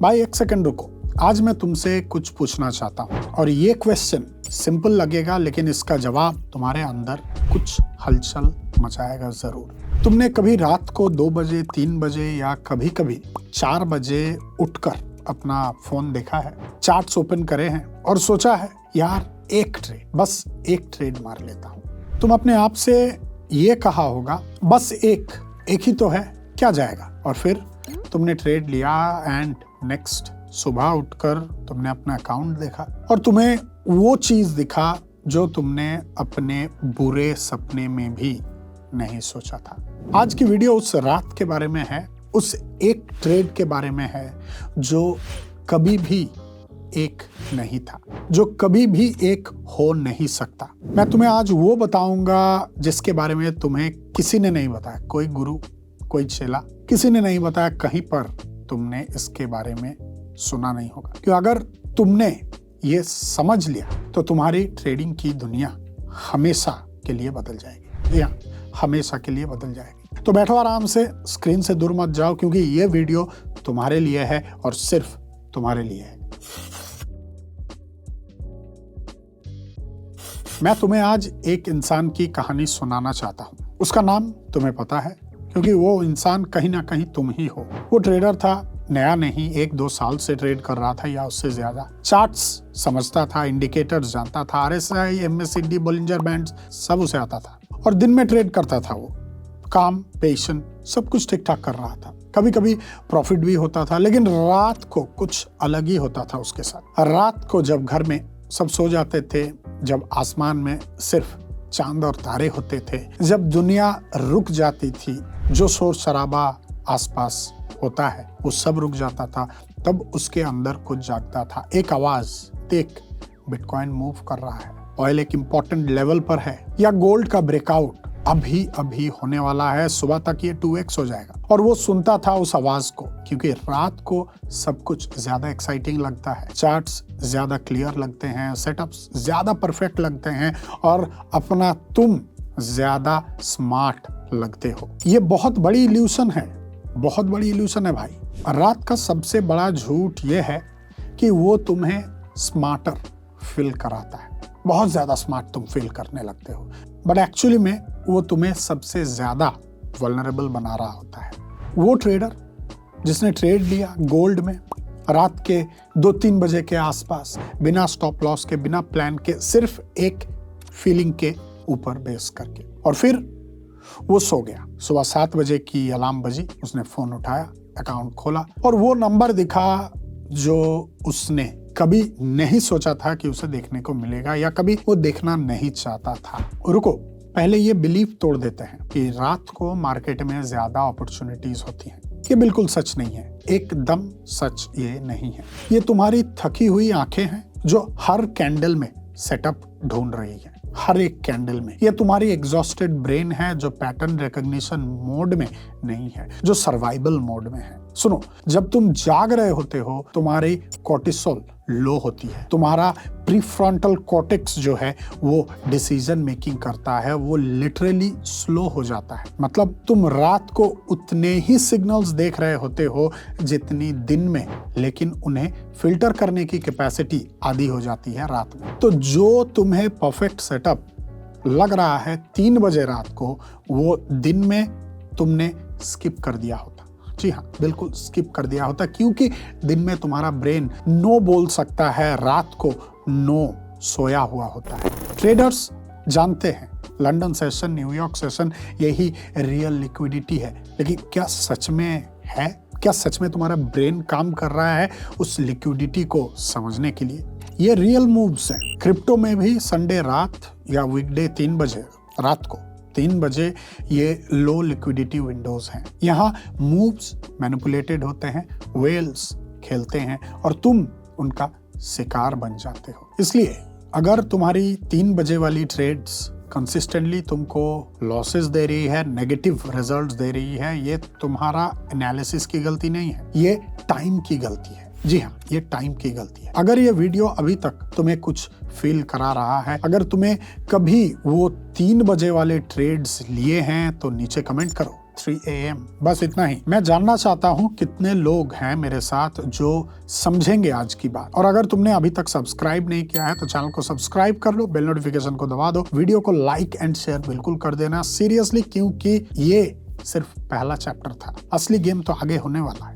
भाई एक सेकंड रुको, आज मैं तुमसे कुछ पूछना चाहता हूँ और ये क्वेश्चन सिंपल लगेगा लेकिन इसका जवाब तुम्हारे अंदर कुछ हलचल मचाएगा जरूर। तुमने कभी रात को 2 बजे 3 बजे या कभी कभी 4 बजे उठकर अपना फोन देखा है, चार्ट्स ओपन करे हैं और सोचा है यार एक ट्रेड, बस एक ट्रेड मार लेता हूँ। तुम अपने आप से ये कहा होगा बस एक ही तो है, क्या जाएगा। और फिर तुमने ट्रेड लिया एंड नेक्स्ट सुबह उठकर तुमने अपना अकाउंट देखा और तुम्हें वो चीज दिखा जो तुमने अपने बुरे सपने में भी नहीं सोचा था। आज की वीडियो उस रात के बारे में है, उस एक ट्रेड के बारे में है जो कभी भी एक नहीं था, जो कभी भी एक हो नहीं सकता। मैं तुम्हें आज वो बताऊंगा जिसके बारे में तुम्हें किसी ने नहीं बताया, कोई गुरु, कोई चेला, किसी ने नहीं बताया, कहीं पर तुमने इसके बारे में सुना नहीं होगा। क्यों, अगर तुमने ये समझ लिया तो तुम्हारी ट्रेडिंग की दुनिया हमेशा के लिए बदल जाएगी। या हमेशा के लिए बदल जाएगी। तो बैठो आराम से, स्क्रीन से दूर मत जाओ क्योंकि ये वीडियो तुम्हारे लिए है और सिर्फ तुम्हारे लिए है। मैं तुम्हें आज एक इंसान की कहानी सुनाना चाहता हूं। उसका नाम तुम्हें पता है क्योंकि वो इंसान कहीं ना कहीं तुम ही हो। वो ट्रेडर था, नया नहीं, 1-2 साल से ट्रेड कर रहा था या उससे ज्यादा। चार्ट्स समझता था, इंडिकेटर्स जानता था, RSI, MACD, बोलिंजर बैंड्स सब उसे आता था और दिन में ट्रेड करता था। वो काम, पेशेंट, सब कुछ ठीक ठाक कर रहा था। कभी कभी प्रॉफिट भी होता था, लेकिन रात को कुछ अलग ही होता था उसके साथ। रात को जब घर में सब सो जाते थे, जब आसमान में सिर्फ चांद और तारे होते थे, जब दुनिया रुक जाती थी, जो शोर शराबा आसपास होता है वो सब रुक जाता था, तब उसके अंदर कुछ जागता था। एक आवाज, देख बिटकॉइन मूव कर रहा है, ऑयल एक इंपॉर्टेंट लेवल पर है, या गोल्ड का ब्रेकआउट अभी अभी होने वाला है, सुबह तक ये 2x हो जाएगा। और वो सुनता था उस आवाज को क्योंकि रात को सब कुछ ज्यादा एक्साइटिंग लगता है, चार्ट्स ज्यादा क्लियर लगते हैं, सेटअप्स ज्यादा परफेक्ट लगते हैं और अपना तुम ज्यादा स्मार्ट लगते हो। ये बहुत बड़ी इल्यूशन है, बहुत बड़ी इल्यूशन है भाई। रात का सबसे बड़ा झूठ ये है कि वो तुम्हें स्मार्टर फील कराता है, बहुत ज्यादा स्मार्ट तुम फील करने लगते हो, बट एक्चुअली में वो तुम्हें सबसे ज्यादा वल्नरेबल बना रहा होता है। वो ट्रेडर जिसने ट्रेड लिया गोल्ड में रात के 2-3 बजे के आसपास, बिना स्टॉप लॉस के, बिना प्लान के, सिर्फ एक फीलिंग के ऊपर बेस करके, और फिर वो सो गया। सुबह 7 बजे की अलार्म बजी, उसने फोन उठाया, अकाउंट खोला और वो नंबर दिखा जो उसने कभी नहीं सोचा था कि उसे देखने को मिलेगा या कभी वो देखना नहीं चाहता था। रुको, पहले ये बिलीफ तोड़ देते हैं कि रात को मार्केट में ज्यादा अपॉर्चुनिटीज होती हैं। ये बिल्कुल सच नहीं है, एकदम सच ये नहीं है। ये तुम्हारी थकी हुई आंखें हैं जो हर कैंडल में सेटअप ढूंढ रही है, हर एक कैंडल में। ये तुम्हारी एग्जॉस्टेड ब्रेन है जो पैटर्न रिकॉग्निशन मोड में नहीं है, जो सर्वाइवल मोड में है। सुनो, जब तुम जाग रहे होते हो तुम्हारी कोर्टिसोल लो होती है, तुम्हारा प्रीफ्रंटल कॉर्टेक्स जो है वो डिसीजन मेकिंग करता है, वो लिटरली स्लो हो जाता है। मतलब तुम रात को उतने ही सिग्नल्स देख रहे होते हो जितनी दिन में, लेकिन उन्हें फिल्टर करने की कैपेसिटी आधी हो जाती है रात में। तो जो तुम्हें परफेक्ट सेटअप लग रहा है 3 बजे रात को, वो दिन में तुमने स्किप कर दिया होता। जी हाँ, बिल्कुल स्किप कर दिया होता, क्योंकि दिन में तुम्हारा ब्रेन नो बोल सकता है, रात को नो सोया हुआ होता है। ट्रेडर्स जानते हैं लंदन सेशन, न्यूयॉर्क सेशन यही रियल लिक्विडिटी है, लेकिन क्या सच में है? क्या सच में तुम्हारा ब्रेन काम कर रहा है उस लिक्विडिटी को समझने के लिए? ये रियल मूव्स हैं। क्रिप्टो में भी संडे रात या वीकडे 3 बजे रात को 3 बजे ये लो लिक्विडिटी विंडोज हैं। यहाँ मूव्स मैनिपुलेटेड होते हैं, वेल्स खेलते हैं और तुम उनका शिकार बन जाते हो। इसलिए अगर तुम्हारी 3 बजे वाली ट्रेड्स कंसिस्टेंटली तुमको लॉसेस दे रही है, नेगेटिव रिजल्ट्स दे रही है, ये तुम्हारा एनालिसिस की गलती नहीं है, ये टाइम की गलती है। जी हाँ, ये टाइम की गलती है। अगर ये वीडियो अभी तक तुम्हें कुछ फील करा रहा है, अगर तुम्हें कभी वो 3 बजे वाले ट्रेड्स लिए हैं तो नीचे कमेंट करो। 3 AM। बस इतना ही। मैं जानना चाहता हूँ कितने लोग हैं मेरे साथ जो समझेंगे आज की बात। और अगर तुमने अभी तक सब्सक्राइब नहीं किया है तो चैनल को सब्सक्राइब कर लो, बेल नोटिफिकेशन को दबा दो, वीडियो को लाइक एंड शेयर बिल्कुल कर देना सीरियसली, क्योंकि ये सिर्फ पहला चैप्टर था, असली गेम तो आगे होने वाला है।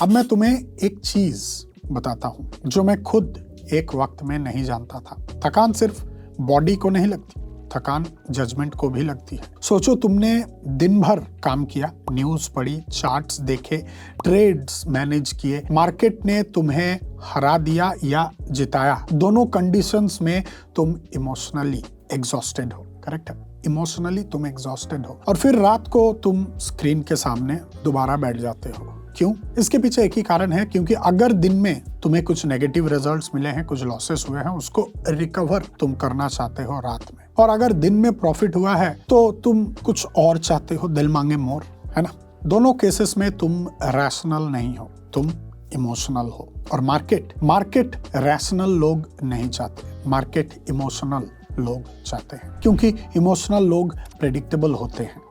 अब मैं तुम्हें एक चीज बताता हूँ जो मैं खुद एक वक्त में नहीं जानता था। थकान सिर्फ बॉडी को नहीं लगती, थकान जजमेंट को भी लगती है। सोचो तुमने दिन भर काम किया, न्यूज पढ़ी, चार्ट्स देखे, ट्रेड्स मैनेज किए, मार्केट ने तुम्हें हरा दिया या जिताया, दोनों कंडीशंस में तुम इमोशनली एग्जॉस्टेड हो। करेक्ट है, इमोशनली तुम एग्जॉस्टेड हो। और फिर रात को तुम स्क्रीन के सामने दोबारा बैठ जाते हो। क्यों? इसके पीछे एक ही कारण है, क्योंकि अगर दिन में तुम्हें कुछ नेगेटिव रिजल्ट्स मिले हैं, कुछ लॉसेस हुए हैं, उसको रिकवर तुम करना चाहते हो रात में। और अगर दिन में प्रॉफिट हुआ है तो तुम कुछ और चाहते हो, दिल मांगे मोर, है ना। दोनों केसेस में तुम रैशनल नहीं हो, तुम इमोशनल हो। और मार्केट रैशनल लोग नहीं चाहते, मार्केट इमोशनल लोग चाहते हैं, क्योंकि इमोशनल लोग प्रेडिक्टेबल होते हैं।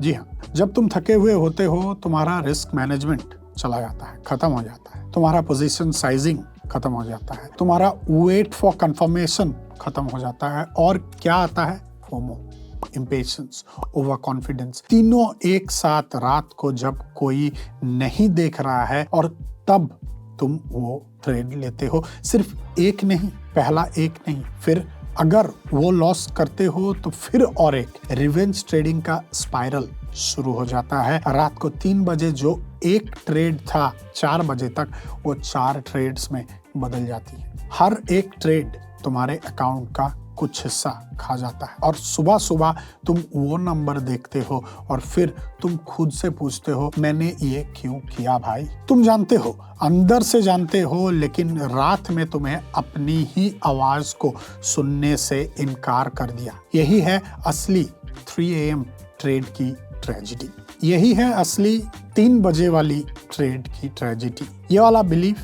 जी हाँ, जब तुम थके हुए होते हो तुम्हारा रिस्क मैनेजमेंट चला जाता है, खत्म हो जाता है, तुम्हारा पोजीशन साइजिंग खत्म हो जाता है, तुम्हारा वेट फॉर कंफर्मेशन खत्म हो जाता है। और क्या आता है? फोमो, इम्पेशंस, ओवर कॉन्फिडेंस, तीनों एक साथ रात को जब कोई नहीं देख रहा है और तब तुम वो ट्रेड लेते हो। सिर्फ एक नहीं, पहला एक नहीं, फिर अगर वो लॉस करते हो तो फिर और एक। रिवेंज ट्रेडिंग का स्पाइरल शुरू हो जाता है। रात को 3 बजे जो एक ट्रेड था 4 बजे तक वो 4 ट्रेड्स में बदल जाती है। हर एक ट्रेड तुम्हारे अकाउंट का कुछ हिस्सा खा जाता है। और सुबह सुबह तुम वो नंबर देखते हो और फिर तुम खुद से पूछते हो, मैंने ये क्यों किया भाई? तुम जानते हो, अंदर से जानते हो, लेकिन रात में तुम्हें अपनी ही आवाज को सुनने से इनकार कर दिया। यही है असली 3 AM ट्रेड की ट्रेजेडी। यही है असली 3 बजे वाली ट्रेड की ट्रेजेडी। ये वाला बिलीफ,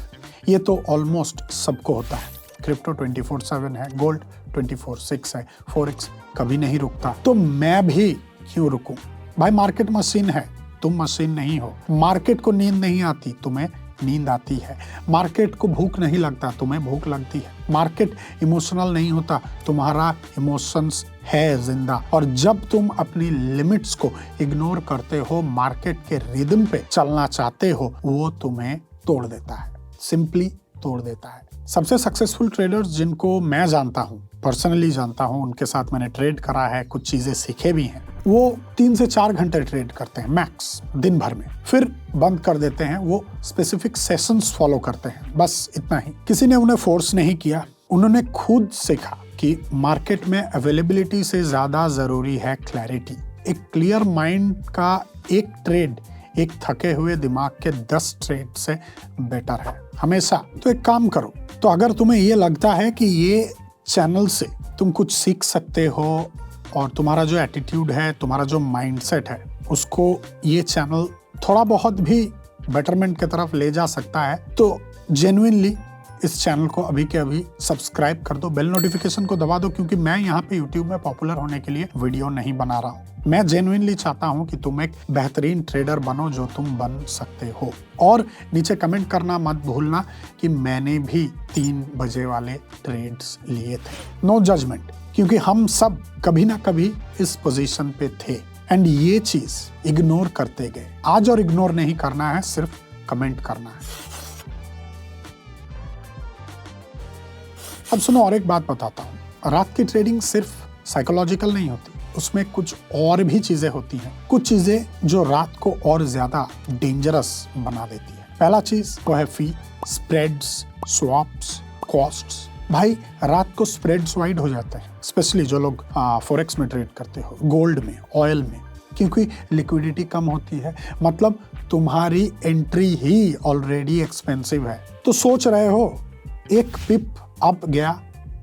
ये तो ऑलमोस्ट सबको होता है। क्रिप्टो 24/7 है, गोल्ड 24/6 है, फॉरेक्स कभी नहीं रुकता, तो मैं भी क्यों रुकूं? भाई मार्केट मशीन है, तुम मशीन नहीं हो। मार्केट को नींद नहीं आती, तुम्हें नींद आती है। मार्केट को भूख नहीं लगता, तुम्हें भूख लगती है। मार्केट इमोशनल नहीं होता, तुम्हारा इमोशंस है जिंदा। और जब तुम अपनी लिमिट्स को इग्नोर करते हो, मार्केट के रिदम पे चलना चाहते हो, वो तुम्हें तोड़ देता है, सिंपली तोड़ देता है। सबसे सक्सेसफुल ट्रेडर्स जिनको मैं जानता हूँ, पर्सनली जानता हूँ, उनके साथ मैंने ट्रेड करा है, कुछ चीजें सीखे भी हैं, वो 3 से 4 घंटे ट्रेड करते हैं मैक्स दिन भर में, फिर बंद कर देते हैं। वो स्पेसिफिक सेशंस फॉलो करते हैं, बस इतना ही। किसी ने उन्हें फोर्स नहीं किया, उन्होंने खुद सीखा कि मार्केट में अवेलेबिलिटी से ज्यादा जरूरी है क्लैरिटी। एक क्लियर माइंड का एक ट्रेड एक थके हुए दिमाग के 10 ट्रेड से बेटर है हमेशा। तो एक काम करो, तो अगर तुम्हें ये लगता है कि ये चैनल से तुम कुछ सीख सकते हो और तुम्हारा जो एटीट्यूड है, तुम्हारा जो माइंडसेट है, उसको ये चैनल थोड़ा बहुत भी बेटरमेंट की तरफ ले जा सकता है, तो जेन्युइनली इस चैनल को अभी के अभी सब्सक्राइब कर दो, बेल नोटिफिकेशन को दबा दो, क्योंकि मैं यहाँ पे यूट्यूब में पॉपुलर होने के लिए वीडियो नहीं बना रहा हूँ। मैं जेन्युइनली चाहता हूँ कि तुम एक बेहतरीन ट्रेडर बनो, जो तुम बन सकते हो। और नीचे कमेंट करना मत भूलना कि मैंने भी 3 बजे वाले ट्रेड्स लिए थे। नो जजमेंट, क्योंकि हम सब कभी ना कभी इस पोजीशन पे थे एंड ये चीज इग्नोर करते गए। आज और इग्नोर नहीं करना है, सिर्फ कमेंट करना है। अब सुनो, और एक बात बताता हूँ, रात की ट्रेडिंग सिर्फ साइकोलॉजिकल नहीं होती, उसमें कुछ और भी चीजें होती हैं, कुछ चीजें जो रात को और ज्यादा डेंजरस बना देती है। पहला चीज वो है फी, स्प्रेड्स, स्वैप्स, कॉस्ट्स। भाई रात को स्प्रेड्स वाइड हो जाते हैं, स्पेशली जो लोग फॉरेक्स में ट्रेड करते हो, गोल्ड में, ऑयल में, क्योंकि लिक्विडिटी कम होती है, मतलब तुम्हारी एंट्री ही ऑलरेडी एक्सपेंसिव है। तो सोच रहे हो एक पिप अप गया,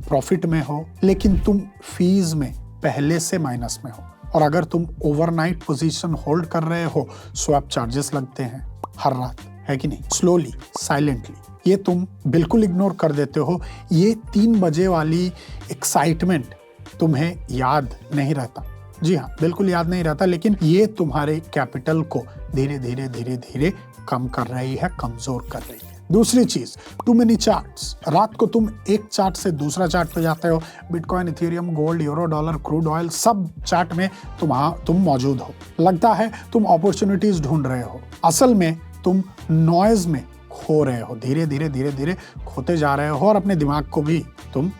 प्रॉफिट में हो, लेकिन तुम फीस में पहले से माइनस में हो। और अगर तुम ओवरनाइट पोजीशन होल्ड कर रहे हो, स्वैप चार्जेस लगते हैं हर रात, है कि नहीं? स्लोली, साइलेंटली, ये तुम बिल्कुल इग्नोर कर देते हो। ये 3 बजे वाली एक्साइटमेंट तुम्हें याद नहीं रहता। जी हाँ, बिल्कुल याद नहीं रहता, लेकिन ये तुम्हारे कैपिटल को धीरे धीरे धीरे धीरे कम कर रही है, कमजोर कर रही है। दूसरी चीज, टू मेनी चार्ट्स। रात को तुम एक चार्ट से दूसरा चार्ट पे जाते हो। Bitcoin, Ethereum, gold, euro, dollar, crude oil, सब चार्ट में तुम मौजूद हो। लगता है तुम अपॉर्चुनिटीज ढूंढ रहे हो, असल में तुम नॉइज में खो रहे हो। धीरे धीरे धीरे धीरे खोते जा रहे हो और अपने दिमाग को भी तुम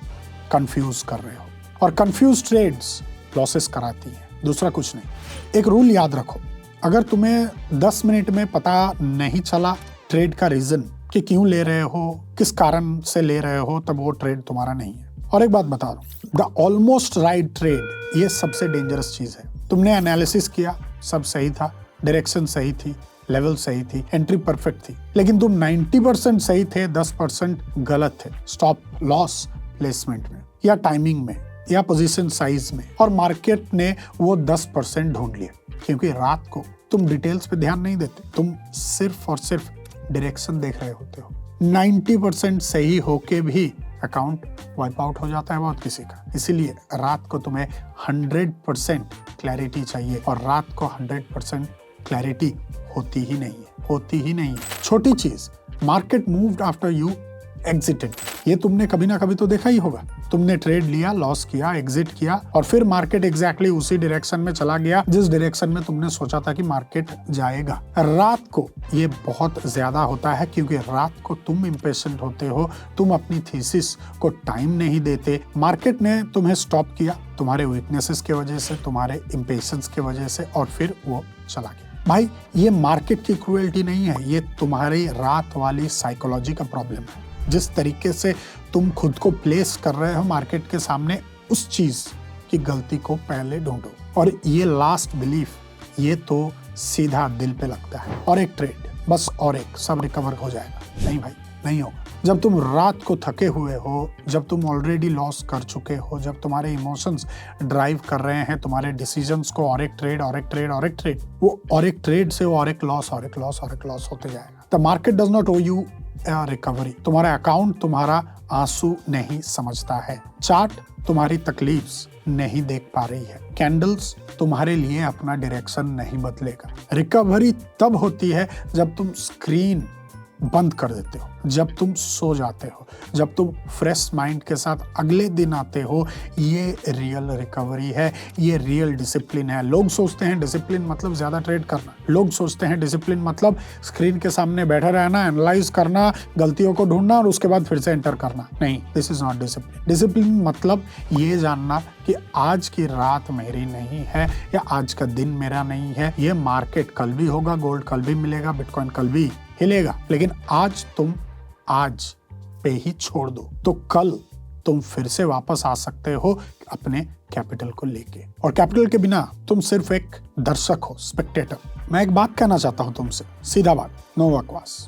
कंफ्यूज कर रहे हो। और कंफ्यूज ट्रेड्स लॉसेस कराती है, दूसरा कुछ नहीं। एक रूल याद रखो, अगर तुम्हें 10 मिनट में पता नहीं चला ट्रेड का रीजन कि क्यों ले रहे हो, किस कारण से ले रहे हो, तब वो ट्रेड तुम्हारा नहीं है। और एक बात बता दूं, द ऑलमोस्ट राइट ट्रेड, ये सबसे डेंजरस चीज है। तुमने एनालिसिस किया, सब सही था, डायरेक्शन सही थी, लेवल सही थी, एंट्री परफेक्ट थी, लेकिन तुम 90% सही थे, 10% गलत थे। स्टॉप लॉस प्लेसमेंट में या टाइमिंग में या पोजीशन साइज में, और मार्केट ने वो 10% ढूंढ लिया। क्योंकि रात को तुम डिटेल्स पे ध्यान नहीं देते, तुम सिर्फ और सिर्फ डायरेक्शन देख रहे होते हो। 90% सही होके भी अकाउंट वाइप आउट हो जाता है बहुत किसी का। इसीलिए रात को तुम्हें 100% क्लैरिटी चाहिए, और रात को 100% क्लैरिटी होती ही नहीं है, होती ही नहीं है। छोटी चीज, market moved after you exerted, ये तुमने कभी ना कभी तो देखा ही होगा। तुमने ट्रेड लिया, लॉस किया, एग्जिट किया, और फिर मार्केट एग्जैक्टली उसी डायरेक्शन में चला गया जिस डायरेक्शन में तुमने सोचा था कि मार्केट जाएगा। रात को ये बहुत ज्यादा होता है, क्योंकि रात को तुम इम्पेशेंट होते हो, तुम अपनी थीसिस को टाइम नहीं देते। मार्केट ने तुम्हें स्टॉप किया तुम्हारे वीकनेसेस की वजह से, तुम्हारे इम्पेशेंस की वजह से, और फिर वो चला गया। भाई, ये मार्केट की क्रूएल्टी नहीं है, ये तुम्हारी रात वाली साइकोलॉजी का प्रॉब्लम है। जिस तरीके से तुम खुद को प्लेस कर रहे हो मार्केट के सामने, उस चीज की गलती को पहले ढूंढो। और ये लास्ट बिलीफ, ये तो सीधा दिल पे लगता है। और एक ट्रेड बस, और एक, सब रिकवर हो जाएगा। नहीं भाई, नहीं होगा। जब तुम रात को थके हुए हो, जब तुम ऑलरेडी लॉस कर चुके हो, जब तुम्हारे इमोशंस ड्राइव कर रहे हैं तुम्हारे डिसीजंस को, और एक ट्रेड, और एक ट्रेड, और एक ट्रेड, वो और एक ट्रेड से वो और एक लॉस, और एक लॉस, और एक लॉस होते जाएगा। The market does not owe you recovery. तुम्हारा अकाउंट तुम्हारा आंसू नहीं समझता है। चार्ट तुम्हारी तकलीफ नहीं देख पा रही है। कैंडल्स तुम्हारे लिए अपना डायरेक्शन नहीं बदलेगा। रिकवरी तब होती है जब तुम स्क्रीन बंद कर देते हो, जब तुम सो जाते हो, जब तुम फ्रेश माइंड के साथ अगले दिन आते हो। ये रियल रिकवरी है, ये रियल डिसिप्लिन है। लोग सोचते हैं डिसिप्लिन मतलब ज्यादा ट्रेड करना, लोग सोचते हैं डिसिप्लिन मतलब स्क्रीन के सामने बैठे रहना, एनालाइज करना, गलतियों को ढूंढना और उसके बाद फिर से एंटर करना। नहीं, this is not discipline. Discipline मतलब ये जानना कि आज की रात मेरी नहीं है, या आज का दिन मेरा नहीं है। ये मार्केट कल भी होगा, गोल्ड कल भी मिलेगा, बिटकॉइन कल भी हिलेगा, लेकिन आज तुम आज पे ही छोड़ दो, तो कल तुम फिर से वापस आ सकते हो अपने कैपिटल को लेके। और कैपिटल के बिना तुम सिर्फ एक दर्शक हो, स्पेक्टेटर। मैं एक बात कहना चाहता हूं तुमसे, सीधा बात, नो बकवास।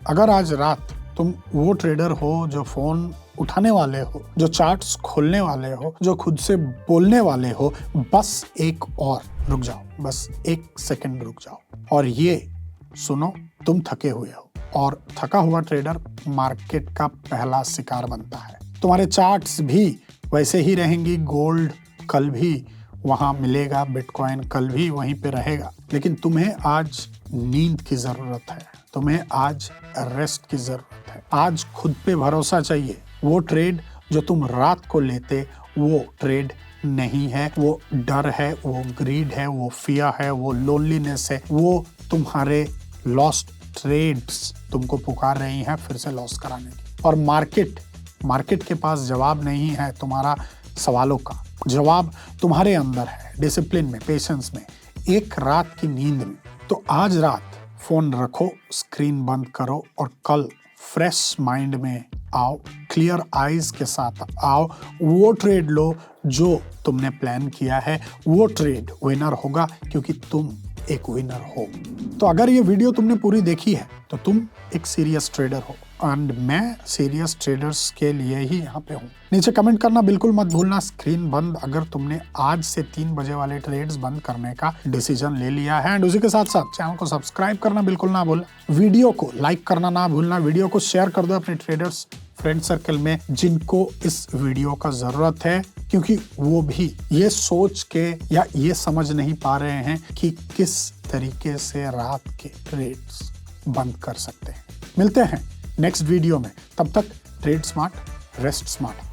अगर आज रात तुम वो ट्रेडर हो जो फोन उठाने वाले हो, जो चार्ट्स खोलने वाले हो, जो खुद से बोलने वाले हो, बस एक और रुक जाओ, बस 1 सेकंड रुक जाओ और ये सुनो, तुम थके हुए हो, और थका हुआ ट्रेडर मार्केट का पहला शिकार बनता है। तुम्हारे चार्ट्स भी वैसे ही रहेंगी, गोल्ड कल भी वहां मिलेगा, बिटकॉइन कल भी वहीं पे रहेगा, लेकिन तुम्हें आज नींद की जरूरत है, तुम्हें आज रेस्ट की जरूरत है। आज खुद पे भरोसा चाहिए। वो ट्रेड जो तुम रात को लेते, वो ट्रेड नहीं है, वो डर है, वो ग्रीड है, वो फियर है, वो लोनलीनेस है, वो तुम्हारे लॉस्ट ट्रेड्स तुमको पुकार रही हैं फिर से लॉस कराने की। और मार्केट के पास जवाब नहीं है तुम्हारा सवालों का, जवाब तुम्हारे अंदर है, डिसिप्लिन में, पेशेंस में, एक रात की नींद में। तो आज रात फोन रखो, स्क्रीन बंद करो और कल फ्रेश माइंड में आओ, क्लियर आईज के साथ आओ, वो ट्रेड लो जो तुमने प्लान किया है, वो ट्रेड विनर होगा क्योंकि तुम एक विनर हो। तो अगर ये वीडियो तुमने पूरी देखी है तो तुम एक सीरियस ट्रेडर हो, एंड मैं सीरियस ट्रेडर्स के लिए ही यहाँ पे हूँ। नीचे कमेंट करना बिल्कुल मत भूलना, स्क्रीन बंद, अगर तुमने आज से 3 बजे वाले ट्रेड्स बंद करने का डिसीजन ले लिया है। एंड उसी के साथ साथ चैनल को सब्सक्राइब करना बिल्कुल ना भूलना, वीडियो को लाइक करना ना भूलना, वीडियो को शेयर कर दो अपने ट्रेडर्स फ्रेंड सर्कल में जिनको इस वीडियो का जरूरत है, क्योंकि वो भी ये सोच के या ये समझ नहीं पा रहे हैं कि किस तरीके से रात के ट्रेड्स बंद कर सकते हैं। मिलते हैं नेक्स्ट वीडियो में, तब तक ट्रेड स्मार्ट, रेस्ट स्मार्ट।